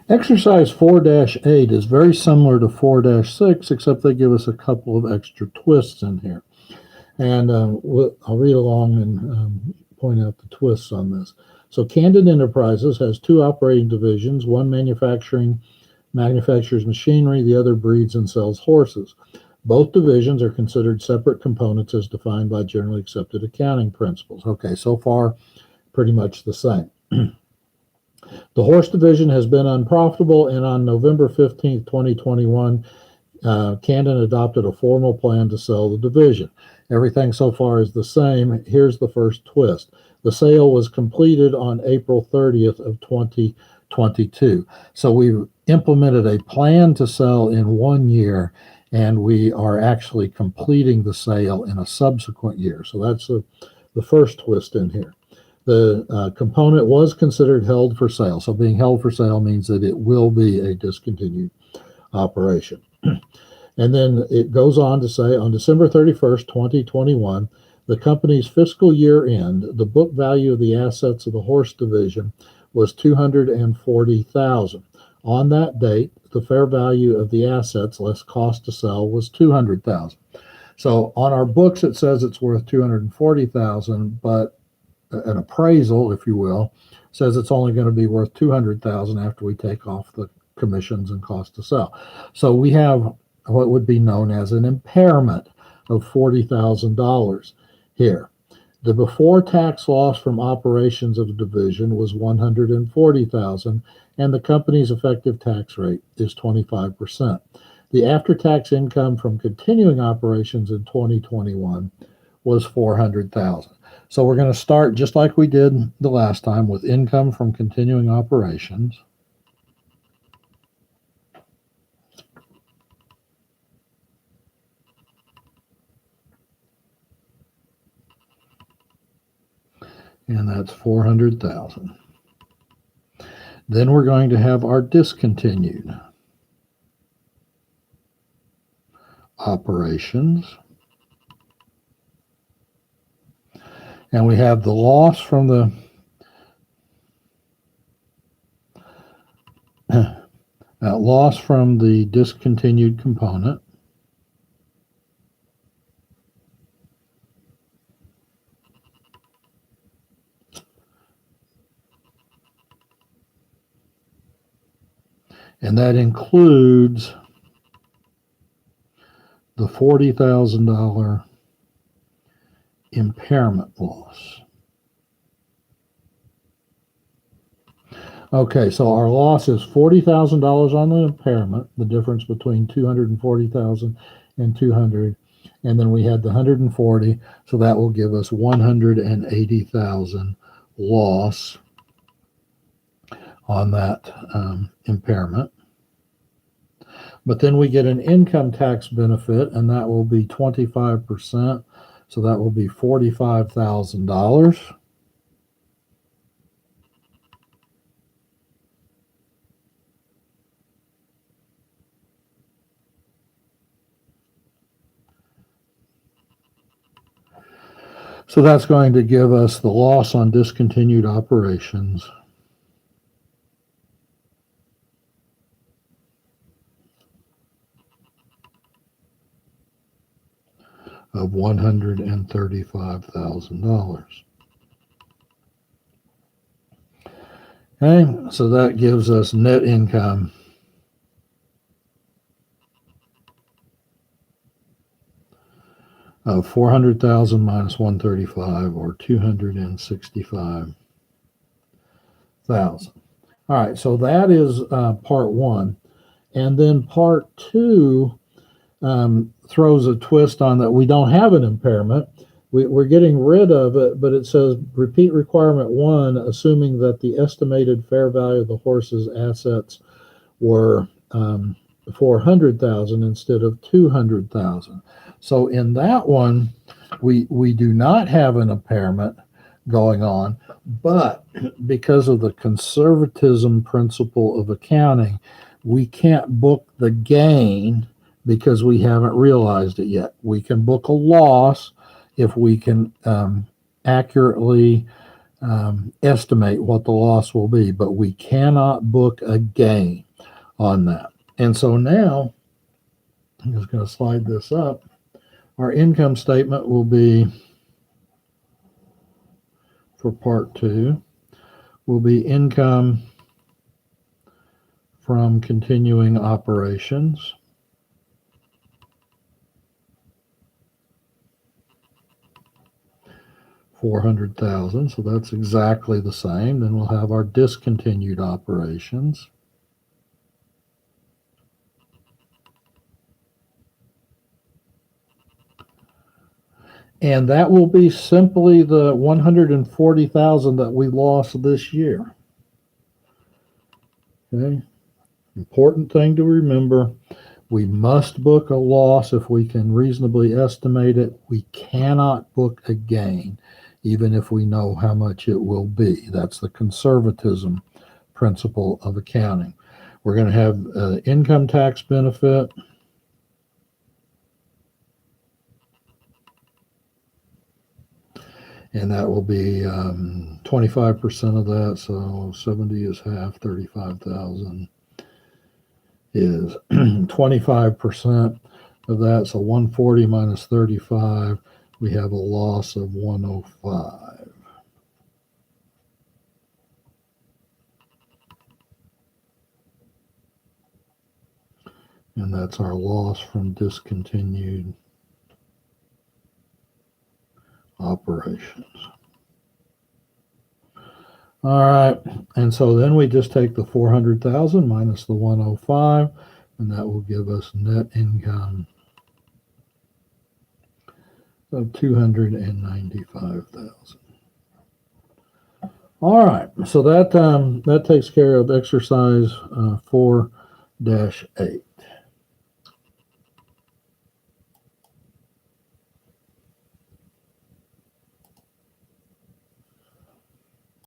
Exercise 4-8 is very similar to 4-6, except they give us a couple of extra twists in here. And I'll read along and point out the twists on this. So Candid Enterprises has two operating divisions. One manufactures machinery, the other breeds and sells horses. Both divisions are considered separate components as defined by generally accepted accounting principles. Okay, so far, pretty much the same. The horse division has been unprofitable, and on November 15th, 2021, Candid adopted a formal plan to sell the division. Everything so far is the same. Here's the first twist. The sale was completed on April 30th of 2022. So we implemented a plan to sell in 1 year, and we are actually completing the sale in a subsequent year. So that's the first twist in here. The component was considered held for sale. So being held for sale means that it will be a discontinued operation. And then it goes on to say on December 31st, 2021, the company's fiscal year end, the book value of the assets of the horse division was $240,000. On that date, the fair value of the assets less cost to sell was $200,000. So on our books, it says it's worth $240,000, but an appraisal, if you will, says it's only going to be worth $200,000 after we take off the commissions and cost to sell. So we have what would be known as an impairment of $40,000 here. The before tax loss from operations of the division was $140,000, and the company's effective tax rate is 25%. The after-tax income from continuing operations in 2021 was $400,000. So we're going to start just like we did the last time with income from continuing operations. And that's 400,000. Then we're going to have our discontinued operations. And we have the loss from the discontinued component. And that includes the $40,000 impairment loss. Okay, so our loss is $40,000 on the impairment, the difference between $240,000 and $200,000, and then we had the $140,000, so that will give us $180,000 loss on that impairment. But then we get an income tax benefit, and that will be 25%. So that will be $45,000. So that's going to give us the loss on discontinued operations of $135,000. Okay, so that gives us net income of 400,000 minus 135, or 265,000. All right, so that is part one. And then part two throws a twist on that. We don't have an impairment. We're getting rid of it, but it says repeat requirement one, assuming that the estimated fair value of the horse's assets were 400,000 instead of 200,000. So in that one, we do not have an impairment going on, but because of the conservatism principle of accounting, we can't book the gain because we haven't realized it yet. We can book a loss if we can accurately estimate what the loss will be, but we cannot book a gain on that. And so now, I'm just going to slide this up. Our income statement will be, for part 2, will be income from continuing operations. $400,000, so that's exactly the same. Then we'll have our discontinued operations. And that will be simply the $140,000 that we lost this year. Okay. Important thing to remember, we must book a loss if we can reasonably estimate it. We cannot book a gain, even if we know how much it will be. That's the conservatism principle of accounting. We're going to have an income tax benefit. And that will be 25% of that. So 70 is half, 35,000 is 25% of that. So 140 minus 35, we have a loss of 105. And that's our loss from discontinued operations. All right, and so then we just take the 400,000 minus the 105, and that will give us net income of 295,000. All right, so that takes care of exercise 4-8.